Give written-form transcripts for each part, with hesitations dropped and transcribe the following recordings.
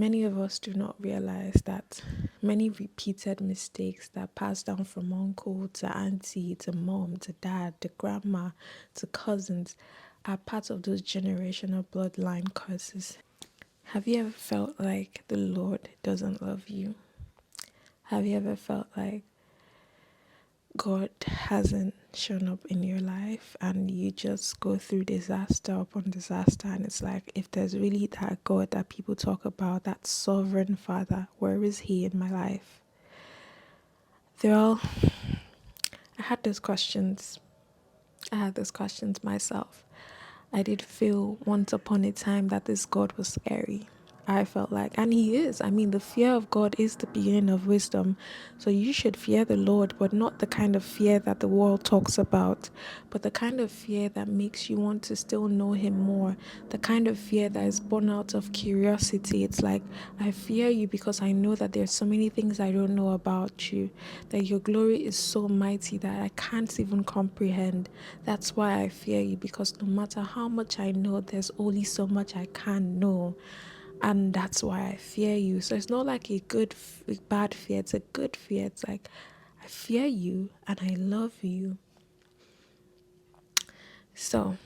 Many of us do not realize that many repeated mistakes that pass down from uncle to auntie to mom to dad to grandma to cousins are part of those generational bloodline curses. Have you ever felt like the Lord doesn't love you? Have you ever felt like God hasn't shown up in your life and you just go through disaster upon disaster, and it's like, if there's really that God that people talk about, that sovereign Father, where is he in my life? They're all I had those questions. I had those questions myself. I did feel once upon a time that this God was scary. I felt like, and he is. I mean, the fear of God is the beginning of wisdom. So you should fear the Lord, but not the kind of fear that the world talks about, but the kind of fear that makes you want to still know him more. The kind of fear that is born out of curiosity. It's like, I fear you because I know that there's so many things I don't know about you, that your glory is so mighty that I can't even comprehend. That's why I fear you, because no matter how much I know, there's only so much I can know. And that's why I fear you. So it's not like a bad fear. It's a good fear. It's like, I fear you and I love you. So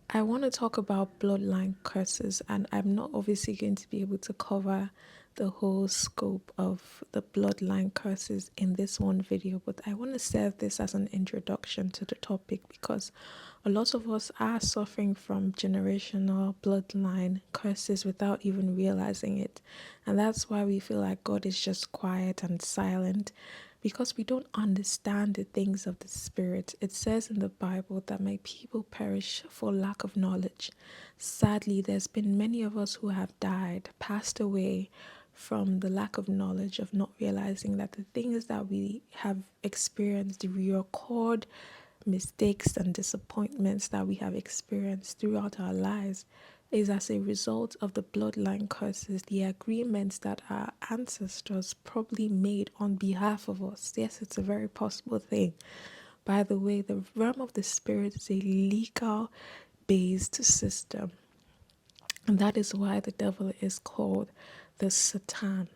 I want to talk about bloodline curses, and I'm not obviously going to be able to cover the whole scope of the bloodline curses in this one video, but I want to serve this as an introduction to the topic, because a lot of us are suffering from generational bloodline curses without even realizing it. And that's why we feel like God is just quiet and silent, because we don't understand the things of the Spirit. It says in the Bible that my people perish for lack of knowledge. Sadly, there's been many of us who have died, passed away from the lack of knowledge, of not realizing that the things that we have experienced, the record mistakes and disappointments that we have experienced throughout our lives, is as a result of the bloodline curses, the agreements that our ancestors probably made on behalf of us. Yes, it's a very possible thing. By the way, the realm of the spirit is a legal based system. And that is why the devil is called the Satan,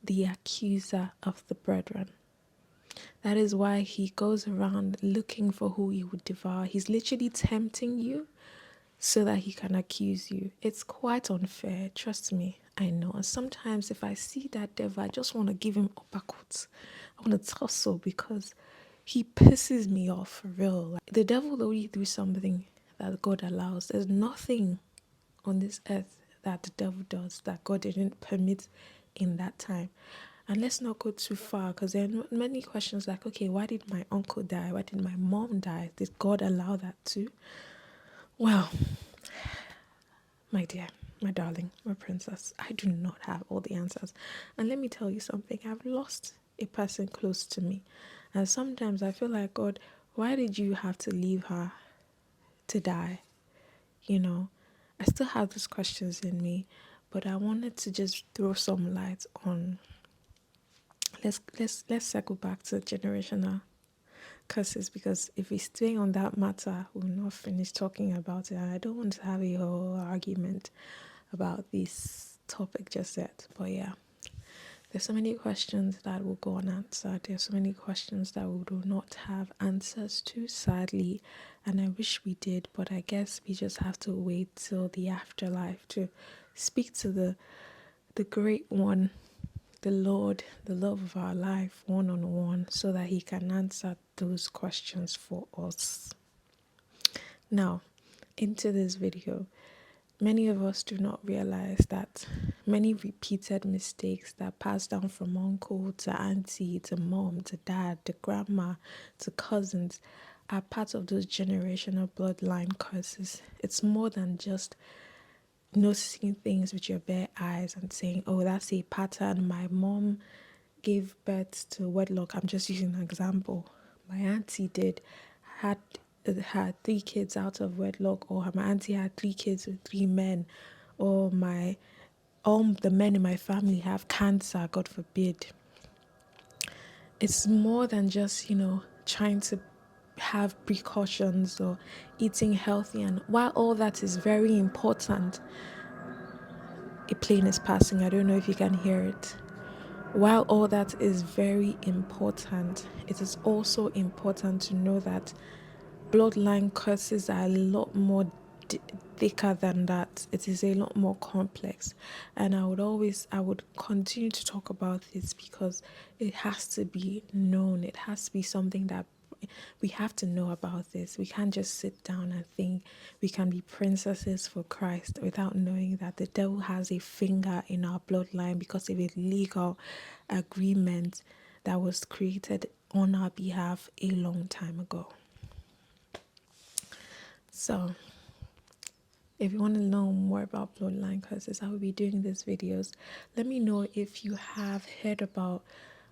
the accuser of the brethren. That is why he goes around looking for who he would devour. He's literally tempting you so that he can accuse you. It's quite unfair, trust me. I know. And sometimes if I see that devil, I just want to give him uppercuts. I want to tussle, because he pisses me off for real. Like, the devil will only do something that God allows. There's nothing on this earth that the devil does that God didn't permit in that time. And let's not go too far, because there are many questions like, okay, why did my uncle die? Why did my mom die? Did God allow that too? Well, my dear, my darling, my princess, I do not have all the answers. And let me tell you something, I've lost a person close to me. And sometimes I feel like, God, why did you have to leave her to die? You know, I still have those questions in me, but I wanted to just throw some light on. Let's circle back to generational curses, because if we stay on that matter, we'll not finish talking about it. And I don't want to have a whole argument about this topic just yet. But yeah, there's so many questions that will go unanswered. There's so many questions that we do not have answers to, sadly. And I wish we did, but I guess we just have to wait till the afterlife to speak to the great one, the Lord, the love of our life, one on one, so that he can answer those questions for us. Now, into this video, many of us do not realize that many repeated mistakes that pass down from uncle to auntie to mom to dad to grandma to cousins are part of those generational bloodline curses. It's more than just noticing things with your bare eyes and saying, oh, that's a pattern. My mom gave birth to wedlock. I'm just using an example. My auntie had 3 kids out of wedlock, or my auntie had 3 kids with 3 men, or all the men in my family have cancer, God forbid. It's more than just, trying to have precautions or eating healthy. And while all that is very important, a plane is passing. I don't know if you can hear it. While all that is very important, it is also important to know that bloodline curses are a lot more thicker than that. It is a lot more complex, and I would continue to talk about this because it has to be known. It has to be something that we have to know about this. We can't just sit down and think we can be princesses for Christ without knowing that the devil has a finger in our bloodline because of a legal agreement that was created on our behalf a long time ago. So, if you want to know more about bloodline curses, I will be doing these videos. Let me know if you have heard about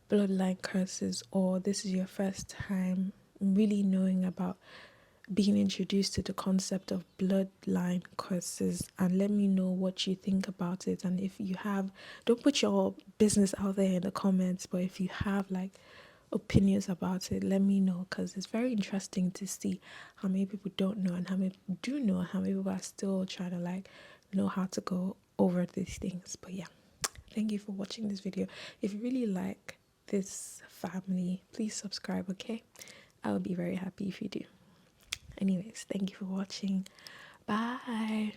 bloodline curses or this is your first time really knowing about being introduced to the concept of bloodline curses, and let me know what you think about it. And if you have, don't put your business out there in the comments, but if you have like opinions about it, let me know, because it's very interesting to see how many people don't know and how many people do know and how many people are still trying to like know how to go over these things. But yeah, thank you for watching this video. If you really like this family, please subscribe, okay? I would be very happy if you do. Anyways, thank you for watching. Bye.